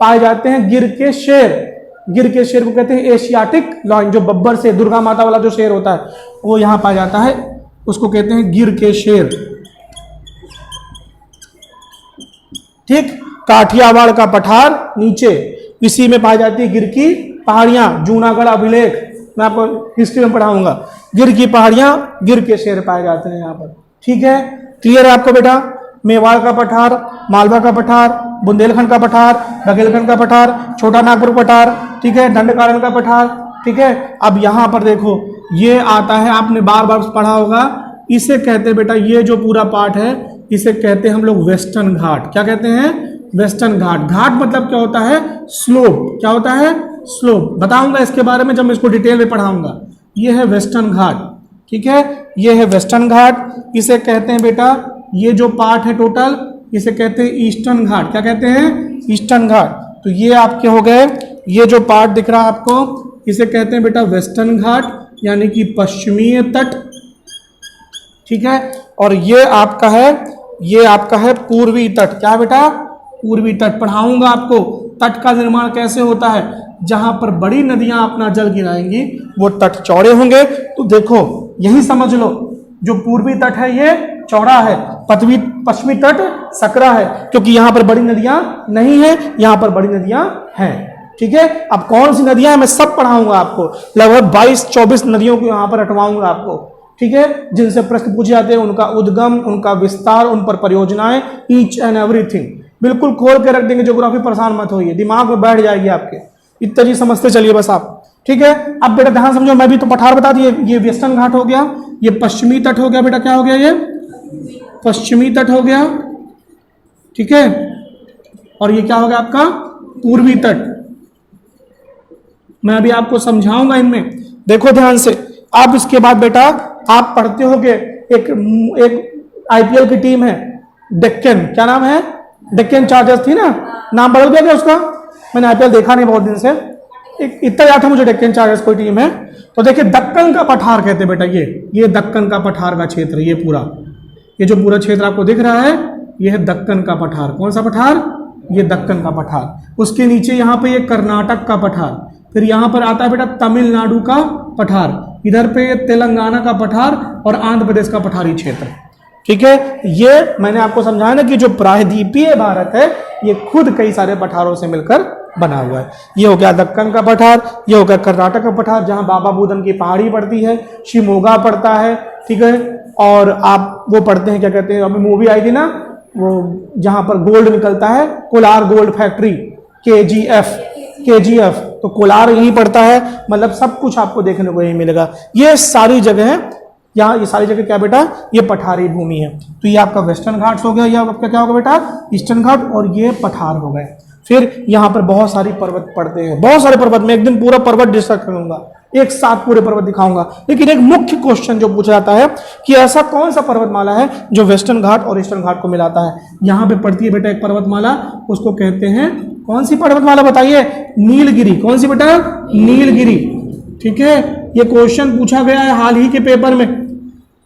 पाए जाते हैं गिर के शेर। गिर के शेर को कहते हैं एशियाटिक लॉयन, जो बब्बर से दुर्गा माता वाला जो शेर होता है वो यहाँ पाया जाता है, उसको कहते हैं गिर के शेर। ठीक। काठियावाड़ का पठार नीचे, इसी में पाई जाती है गिर की पहाड़ियां, जूनागढ़ अभिलेख, मैं आपको हिस्ट्री में पढ़ाऊंगा। गिर की पहाड़ियां, गिर के शेर पाए जाते हैं यहाँ पर। ठीक है, क्लियर है आपको बेटा? मेवाड़ का पठार, मालवा का पठार, बुंदेलखंड का पठार, बघेलखंड का पठार, छोटा नागपुर पठार, ठीक है, दंडकारण्य का पठार। ठीक है, अब यहाँ पर देखो ये आता है, आपने बार बार पढ़ा होगा, इसे कहते हैं बेटा, ये जो पूरा पार्ट है इसे कहते हैं हम लोग वेस्टर्न घाट। क्या कहते हैं? वेस्टर्न घाट। घाट मतलब क्या होता है? स्लोप। क्या होता है? स्लोप। बताऊंगा इसके बारे में जब मैं इसको डिटेल में पढ़ाऊंगा। ये है वेस्टर्न घाट। ठीक है, ये है वेस्टर्न घाट। इसे कहते हैं बेटा, ये जो पार्ट है टोटल, इसे कहते हैं ईस्टर्न घाट। क्या कहते हैं? ईस्टर्न घाट। तो ये आपके हो गए, ये जो पार्ट दिख रहा है आपको, इसे कहते हैं बेटा वेस्टर्न घाट, यानी कि पश्चिमी तट। ठीक है, और ये आपका है पूर्वी तट। क्या बेटा? पूर्वी तट। पढ़ाऊंगा आपको तट का निर्माण कैसे होता है। जहां पर बड़ी नदियां अपना जल गिराएंगी वो तट चौड़े होंगे। तो देखो यही समझ लो, जो पूर्वी तट है ये चौड़ा है, पश्चिमी तट सकरा है, क्योंकि यहां पर बड़ी नदियां नहीं है, यहां पर बड़ी नदियां हैं। ठीक है, अब कौन सी नदियां हैं मैं सब पढ़ाऊंगा आपको, लगभग 22-24 नदियों को यहां पर हटवाऊंगा आपको। ठीक है, जिनसे प्रश्न पूछे जाते हैं, उनका उद्गम, उनका विस्तार, उन पर परियोजनाएं, ईच एंड एवरीथिंग बिल्कुल खोल के रख देंगे। ज्योग्राफी परेशान मत होइए, दिमाग में बैठ जाएगी आपके, इतना चीज समझते चलिए बस आप। ठीक है, अब बेटा ध्यान समझो, मैं भी तो पठार बता दिए, ये वेस्टर्न घाट हो गया, ये पश्चिमी तट हो गया बेटा। क्या हो गया? ये पश्चिमी तट हो गया। ठीक है, और ये क्या हो गया आपका? पूर्वी तट। मैं अभी आपको समझाऊंगा इनमें, देखो ध्यान से। अब इसके बाद बेटा आप पढ़ते होगे, एक आईपीएल की टीम है डेक्कन, क्या नाम है? डेक्कन चार्जर्स थी ना, नाम बदल गया क्या उसका? मैंने आईपीएल देखा नहीं बहुत दिन से, इतना याद था मुझे डेक्कन चार्जर्स कोई टीम है। तो देखिए दक्कन का पठार कहते हैं बेटा, ये दक्कन का पठार का क्षेत्र, ये पूरा, ये जो पूरा क्षेत्र आपको दिख रहा है ये है दक्कन का पठार। कौन सा पठार? ये दक्कन का पठार। उसके नीचे यहाँ पे ये कर्नाटक का पठार, फिर यहाँ पर आता है बेटा तमिलनाडु का पठार, इधर पे तेलंगाना का पठार और आंध्र प्रदेश का पठारी क्षेत्र। ठीक है, ये मैंने आपको समझाया ना कि जो प्रायद्वीपीय भारत है ये खुद कई सारे पठारों से मिलकर बना हुआ है। ये हो गया दक्कन का पठार, ये हो गया कर्नाटक का पठार जहां बाबा बुदन की पहाड़ी पड़ती है, शिमोगा पड़ता है। ठीक है, और आप वो पढ़ते हैं, क्या कहते हैं, अभी मूवी आई थी ना वो, जहां पर गोल्ड निकलता है, कोलार गोल्ड फैक्ट्री, केजीएफ, तो कोलार यहीं पड़ता है। मतलब सब कुछ आपको देखने को यही मिलेगा। ये सारी जगह है यहाँ, ये सारी जगह क्या बेटा? ये पठारी भूमि है। तो ये आपका वेस्टर्न घाट्स हो गया, या आपका क्या होगा बेटा? ईस्टर्न घाट, और ये पठार हो गए। फिर यहाँ पर बहुत सारी पर्वत पड़ते हैं, बहुत सारे पर्वत, मैं एक दिन पूरा पर्वत डिस्कस करूंगा, एक साथ पूरे पर्वत दिखाऊंगा। लेकिन एक मुख्य क्वेश्चन जो पूछा जाता है कि ऐसा कौन सा पर्वतमाला है जो वेस्टर्न घाट और ईस्टर्न घाट को मिलाता है। यहाँ पे पड़ती है बेटा एक पर्वतमाला, उसको कहते हैं, कौन सी पर्वतमाला बताइए? नीलगिरी। कौन सी बेटा? नीलगिरी। ठीक है, ये क्वेश्चन पूछा गया है हाल ही के पेपर में।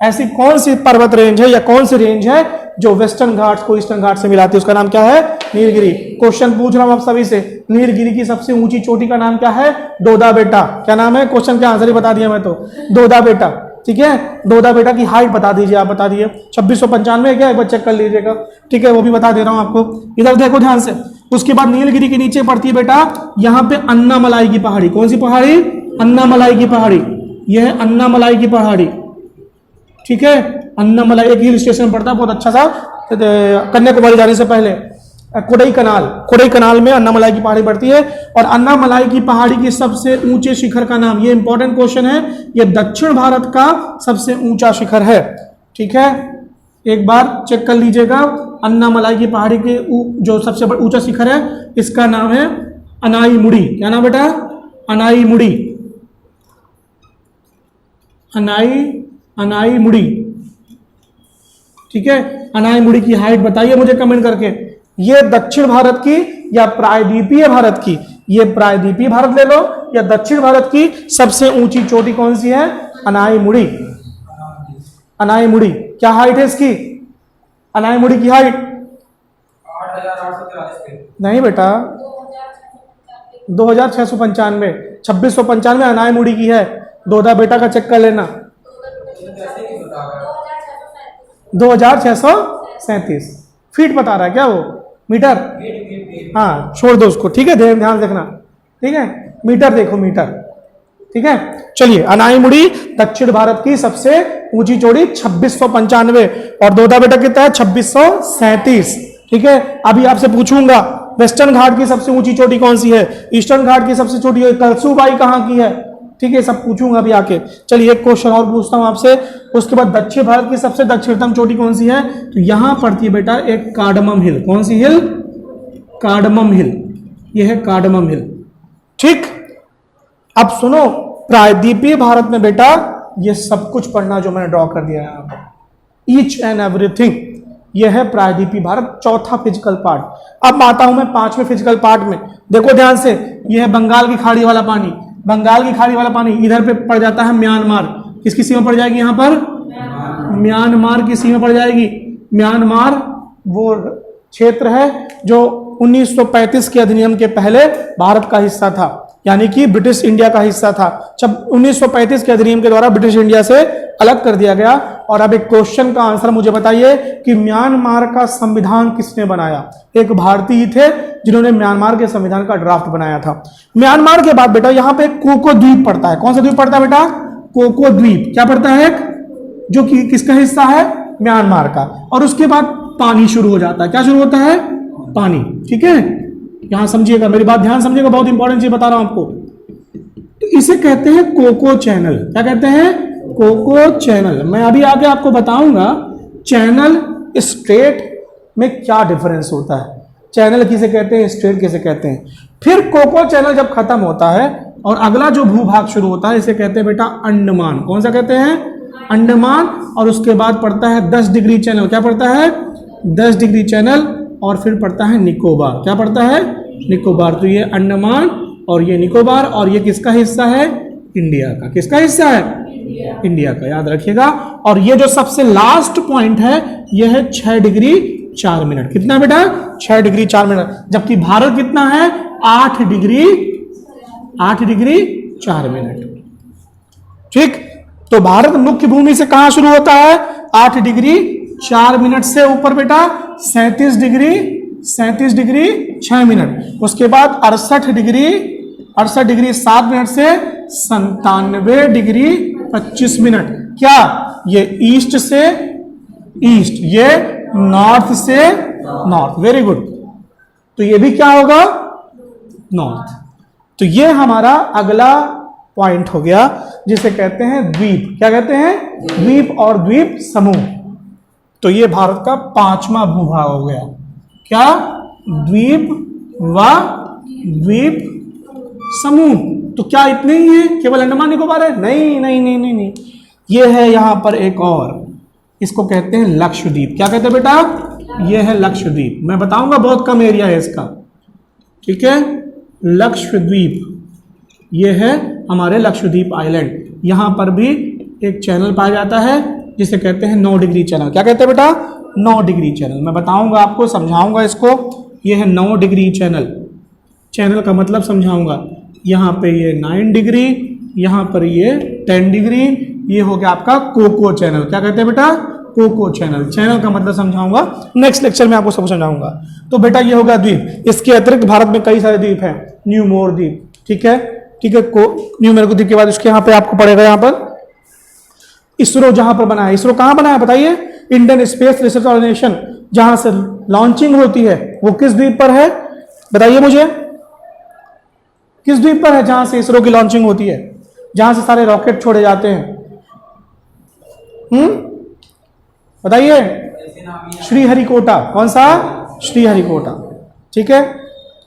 ऐसी कौन सी पर्वत रेंज है या कौन सी रेंज है जो वेस्टर्न घाट्स को ईस्टर्न घाट से मिलाती है? उसका नाम क्या है? नीलगिरी। क्वेश्चन पूछ रहा हूं आप सभी से, नीलगिरी की सबसे ऊंची चोटी का नाम क्या है? दोदा बेटा। क्या नाम है? क्वेश्चन का आंसर ही बता दिया मैं तो, दोदा बेटा। ठीक है, दोदा बेटा की हाइट बता दीजिए, आप बता दिए 2695 है क्या? एक बार चेक कर लीजिएगा। ठीक है, वो भी बता दे रहा हूं आपको, इधर देखो ध्यान से। उसके बाद नीलगिरी के नीचे पड़ती है बेटा यहाँ पे अन्नामलाई की पहाड़ी। कौन सी पहाड़ी? अन्नामलाई की पहाड़ी। यह है अन्नामलाई की पहाड़ी। ठीक है, अन्नामलाई एक हिल स्टेशन पड़ता है बहुत अच्छा सा, कन्याकुमारी जाने से पहले, कोडई कनाल में अन्नामलाई की पहाड़ी पड़ती है। और अन्नामलाई की पहाड़ी की सबसे ऊंचे शिखर का नाम, ये इंपॉर्टेंट क्वेश्चन है, ये दक्षिण भारत का सबसे ऊंचा शिखर है। ठीक है, एक बार चेक कर लीजिएगा, अन्नामलाई की पहाड़ी के जो सबसे ऊंचा शिखर है इसका नाम है अनाईमुड़ी। क्या नाम बेटा? अनाईमुड़ी। अनाईमुड़ी। ठीक है, अनाईमुड़ी की हाइट बताइए मुझे कमेंट करके। ये दक्षिण भारत की या प्रायद्वीपीय भारत की? ये प्रायद्वीपीय भारत ले लो या दक्षिण भारत की सबसे ऊंची चोटी कौन सी है? अनाईमुड़ी। अनाईमुड़ी क्या हाइट है इसकी? अनाईमुड़ी की हाइट 8,843 नहीं बेटा, 2695, 2695 अनाई मुड़ी की है। दोदा बेटा का चेक कर लेना। 2637 फीट बता रहा है क्या वो? मीटर? हाँ छोड़ दो उसको, ठीक है, ध्यान देखना, ठीक है। मीटर देखो, मीटर, ठीक है। चलिए, अनाई मुड़ी दक्षिण भारत की सबसे ऊंची चोटी 2695 और दोदा बेटा कितना है? 2637, ठीक है। अभी आपसे पूछूंगा वेस्टर्न घाट की सबसे ऊंची चोटी कौन सी है, ईस्टर्न घाट की सबसे छोटी कलसूबाई कहाँ की है, ठीक है, सब पूछूंगा अभी आके। चलिए एक क्वेश्चन और पूछता हूं आपसे, उसके बाद दक्षिण भारत की सबसे दक्षिणतम चोटी कौन सी है? तो यहां पड़ती है बेटा एक कार्डमम हिल। कौन सी हिल? कार्डमम हिल, यह है कार्डमम हिल, ठीक। अब सुनो, प्रायद्वीपीय भारत में बेटा ये सब कुछ पढ़ना जो मैंने ड्रॉ कर दिया है यहां पर, ईच एंड एवरीथिंग, यह है प्रायद्वीपीय भारत, चौथा फिजिकल पार्ट। अब आता हूं मैं पांचवें फिजिकल पार्ट में, देखो ध्यान से, यह है बंगाल की खाड़ी वाला पानी, बंगाल की खाड़ी वाला पानी, इधर पे पड़ जाता है म्यांमार, किसकी सीमा पड़ जाएगी यहां पर? म्यांमार की सीमा पड़ जाएगी। म्यांमार वो क्षेत्र है जो 1935 के अधिनियम के पहले भारत का हिस्सा था, यानी कि ब्रिटिश इंडिया का हिस्सा था। जब 1935 के अधिनियम के द्वारा ब्रिटिश इंडिया से अलग कर दिया गया। और अब एक क्वेश्चन का आंसर मुझे बताइए कि म्यांमार का संविधान किसने बनाया? एक भारतीय ही थे जिन्होंने म्यांमार के संविधान का ड्राफ्ट बनाया था। म्यांमार के बाद बेटा यहाँ पे कोको द्वीप पड़ता है। कौन सा द्वीप पड़ता है बेटा? कोको द्वीप। क्या पड़ता है? जो कि किसका हिस्सा है? म्यांमार का। और उसके बाद पानी शुरू हो जाता है। क्या शुरू होता है? पानी, ठीक है। यहां समझिएगा, मेरी बात ध्यान समझिएगा, बहुत इंपॉर्टेंट चीज बता रहा हूं आपको। तो इसे कहते हैं कोको चैनल। क्या कहते हैं? Coco Chanel. मैं अभी आगे आपको बताऊंगा चैनल स्ट्रेट में क्या डिफरेंस होता है, चैनल किसे कहते हैं, स्ट्रेट किसे कहते हैं। फिर कोको चैनल जब खत्म होता है और अगला जो भूभाग शुरू होता है, इसे कहते हैं बेटा अंडमान। कौन सा कहते हैं? अंडमान। और उसके बाद पड़ता है 10 डिग्री चैनल। क्या पड़ता है? 10 डिग्री चैनल। और फिर पड़ता है निकोबार। क्या पड़ता है? निकोबार। तो ये अंडमान और ये निकोबार, और ये किसका हिस्सा है? इंडिया का। किसका हिस्सा है? इंडिया का, याद रखिएगा। और ये जो सबसे लास्ट पॉइंट है, यह है 6 डिग्री 4 मिनट। कितना बेटा? 6 डिग्री 4 मिनट। जबकि भारत कितना है? 8 डिग्री 4 मिनट, ठीक। तो भारत मुख्य भूमि से कहां शुरू होता है? 8 डिग्री 4 मिनट से ऊपर बेटा 37 डिग्री 6 मिनट। उसके बाद 68 डिग्री 7 मिनट से 97 डिग्री 25 मिनट। क्या? ये ईस्ट से ईस्ट, ये नॉर्थ से नॉर्थ। Very good. तो ये भी क्या होगा? नॉर्थ। तो ये हमारा अगला पॉइंट हो गया, जिसे कहते हैं द्वीप। क्या कहते हैं? द्वीप और द्वीप समूह। तो ये भारत का 5वां भूभाग हो गया। क्या? द्वीप व द्वीप समूह। तो क्या इतने ही है? केवल अंडमान निकोबार है? नहीं नहीं नहीं नहीं नहीं, ये है यहां पर एक और, इसको कहते हैं लक्षद्वीप। क्या कहते हैं बेटा? ये है लक्षद्वीप। मैं बताऊंगा, बहुत कम एरिया है इसका, ठीक है। लक्षद्वीप, ये है हमारे लक्षद्वीप आइलैंड। यहां पर भी एक चैनल पाया जाता है जिसे कहते हैं 9 डिग्री चैनल। क्या कहते हैं बेटा? 9 डिग्री चैनल। मैं बताऊंगा आपको, समझाऊंगा इसको। यह है 9 डिग्री चैनल। चैनल का मतलब समझाऊंगा। यहां पे ये 9 डिग्री, यहां पर ये 10 डिग्री, ये हो गया आपका कोको चैनल। क्या कहते हैं बेटा? Cocoa channel. चैनल का मतलब समझाऊंगा, नेक्स्ट लेक्चर में आपको सब समझाऊंगा। तो बेटा ये होगा द्वीप। इसके अतिरिक्त भारत में कई सारे द्वीप हैं। न्यूमोर द्वीप, ठीक है, ठीक है। न्यूमोर द्वीप के बाद उसके यहाँ पे आपको पड़ेगा, यहाँ पर इसरो जहां पर बना है। इसरो कहां बना है बताइए? इंडियन स्पेस रिसर्च ऑर्गेनाइजेशन, जहां से लॉन्चिंग होती है, वो किस द्वीप पर है बताइए मुझे? किस द्वीप पर है जहां से इसरो की लॉन्चिंग होती है, जहां से सारे रॉकेट छोड़े जाते हैं? बताइए। श्रीहरिकोटा। कौन सा? श्रीहरिकोटा, ठीक है,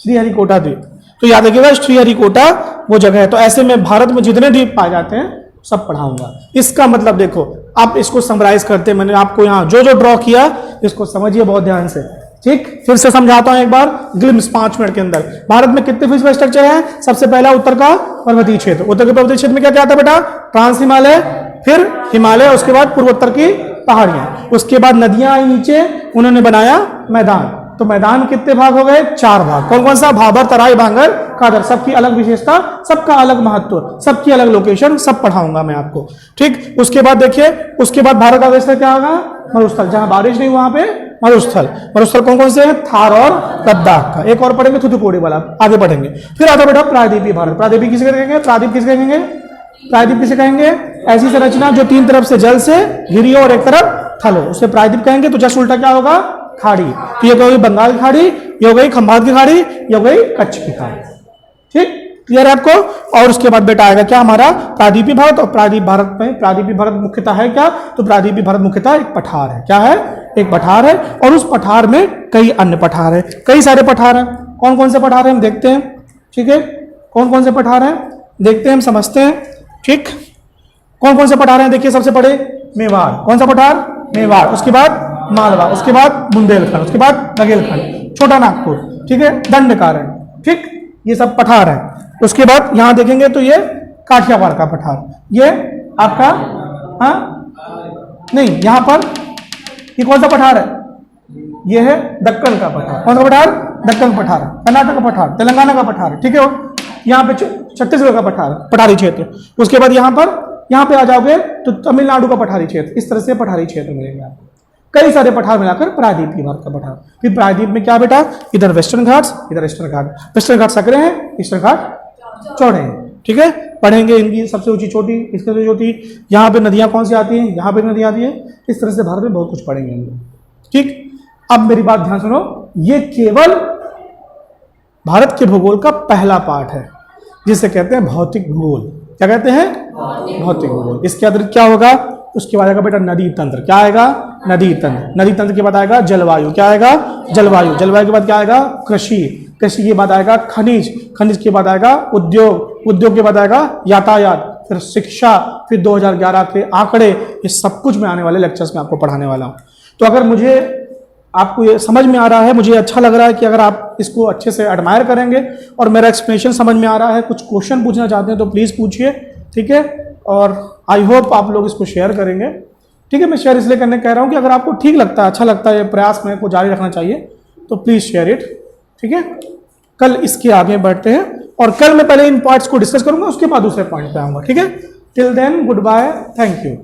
श्रीहरिकोटा द्वीप। तो याद रखिएगा, श्रीहरिकोटा वो जगह है। तो ऐसे में भारत में जितने द्वीप पाए जाते हैं सब पढ़ाऊंगा। इसका मतलब देखो, आप इसको समराइज करते हैं, मैंने आपको यहां जो जो ड्रॉ किया इसको समझिए बहुत ध्यान से, ठीक। फिर से समझाता हूं एक बार ग्लिम्स 5 मिनट के अंदर। भारत में कितने फिजिकल स्ट्रक्चर हैं? सबसे पहला उत्तर का पर्वतीय क्षेत्र। उत्तर के पर्वतीय क्षेत्र में क्या क्या आता है बेटा? ट्रांस हिमालय, फिर हिमालय, उसके बाद पूर्वोत्तर की पहाड़ियां, उसके बाद नदियां आई नीचे, उन्होंने बनाया मैदान, तो मैदान कितने भाग हो गए? 4 भाग। कौन कौन सा? भाबर, तराई, भांगर, कादर। सबकी अलग विशेषता, सबका अलग महत्व, सबकी अलग लोकेशन, सब पढ़ाऊंगा मैं आपको। ठीक, उसके बाद देखिए, उसके बाद भारत का वेस्टर्न क्या होगा? मरुस्थल। जहां बारिश नहीं वहां पे मरुस्थल। मरुस्थल कौन कौन से हैं? थार और लद्दाख का। एक और पढ़ेंगे थूथुकुडी वाला, आगे बढ़ेंगे। फिर आता बेटा प्रायद्वीपीय भारत। प्रायद्वीपीय किसे कहेंगे? प्रायद्वीप किसे कहेंगे? प्रायद्वीप किसे कहेंगे? ऐसी संरचना जो 3 तरफ से जल से घिरी हो और एक तरफ थल हो, उसे प्रायद्वीप कहेंगे। तो जस्ट उल्टा क्या होगा? खाड़ी। तो ये हो गई बंगाल की खाड़ी, ये हो गई खंभात की खाड़ी, ये हो गई कच्छ की खाड़ी। ठीक, क्लियर है आपको? और उसके बाद बेटा आएगा क्या हमारा? प्रायद्वीपीय भारत। और प्रायद्वीप भारत में प्रायद्वीपीय भारत मुख्यतः है क्या? तो प्रायद्वीपीय भारत मुख्यतः एक पठार है। क्या है? एक पठार है। और उस पठार में कई अन्य पठार है, कई सारे पठार हैं। कौन कौन से पठार हैं हम देखते हैं। ठीक है, कौन कौन से पठार हैं देखते हैं, हम समझते हैं। ठीक, कौन कौन से पठार हैं? देखिए, सबसे बड़े मेवाड़। कौन सा पठार? मेवाड़। उसके बाद मालवा, उसके बाद बुंदेलखंड, उसके बाद नगेलखंड, छोटा नागपुर। ठीक है, दंडकारण्य। ठीक, ये सब पठार है। उसके बाद यहां देखेंगे तो ये काठियावाड़ का पठार, ये आपका हाँ नहीं, यहां पर ये कौन सा पठार है? ये है दक्कन का पठार। कौन सा पठार? दक्कन पठार। कर्नाटक का पठार, तेलंगाना का पठार। ठीक है, यहाँ पे छत्तीसगढ़ का पठार, पठारी क्षेत्र। उसके बाद यहाँ पे आ जाओगे तो तमिलनाडु का पठारी क्षेत्र। इस तरह से पठारी क्षेत्र मिलेंगे आपको, कई सारे पठार मिलाकर प्रायद्वीपीय भारत का पठार। फिर प्रायद्वीप में क्या बेटा? इधर वेस्टर्न घाट्स, इधर ईस्टर्न घाट। वेस्टर्न घाट सकरे हैं, ईस्टर्न घाट चौड़े हैं। ठीक है, पढ़ेंगे इनकी सबसे ऊंची चोटी, इसकी सबसे चोटी, यहाँ पे नदियां कौन सी आती हैं, यहाँ पे नदियां आती है। इस तरह से भारत में बहुत कुछ पढ़ेंगे हम लोग। ठीक, अब मेरी बात ध्यान सुनो, ये केवल भारत के भूगोल का पहला पार्ट है, जिसे कहते हैं भौतिक भूगोल। क्या कहते हैं? भौतिक भूगोल। इसके अतिरिक्त क्या होगा? उसके बाद आएगा बेटा नदी तंत्र। क्या आएगा? नदी तंत्र। नदी तंत्र के बाद आएगा जलवायु। क्या आएगा? जलवायु। जलवायु के बाद क्या आएगा? कृषि। कृषि के बाद आएगा खनिज। खनिज के बाद आएगा उद्योग। उद्योग के बाद आएगा यातायात, फिर शिक्षा, फिर 2011 के आंकड़े। ये सब कुछ मैं आने वाले लेक्चर्स में आपको पढ़ाने वाला हूँ। तो अगर मुझे आपको ये समझ में आ रहा है, मुझे अच्छा लग रहा है कि अगर आप इसको अच्छे से एडमायर करेंगे और मेरा एक्सप्लेनेशन समझ में आ रहा है, कुछ क्वेश्चन पूछना चाहते हैं तो प्लीज़ पूछिए। ठीक है, और आई होप आप लोग इसको शेयर करेंगे। ठीक है, मैं शेयर इसलिए करने कह रहा हूँ कि अगर आपको ठीक लगता है, अच्छा लगता है, ये प्रयास में को जारी रखना चाहिए, तो प्लीज़ शेयर इट। ठीक है, कल इसके आगे बढ़ते हैं और कल मैं पहले इन पार्ट्स को डिस्कस करूंगा, उसके बाद दूसरे पॉइंट पे आऊँगा। ठीक है, till then goodbye, thank you.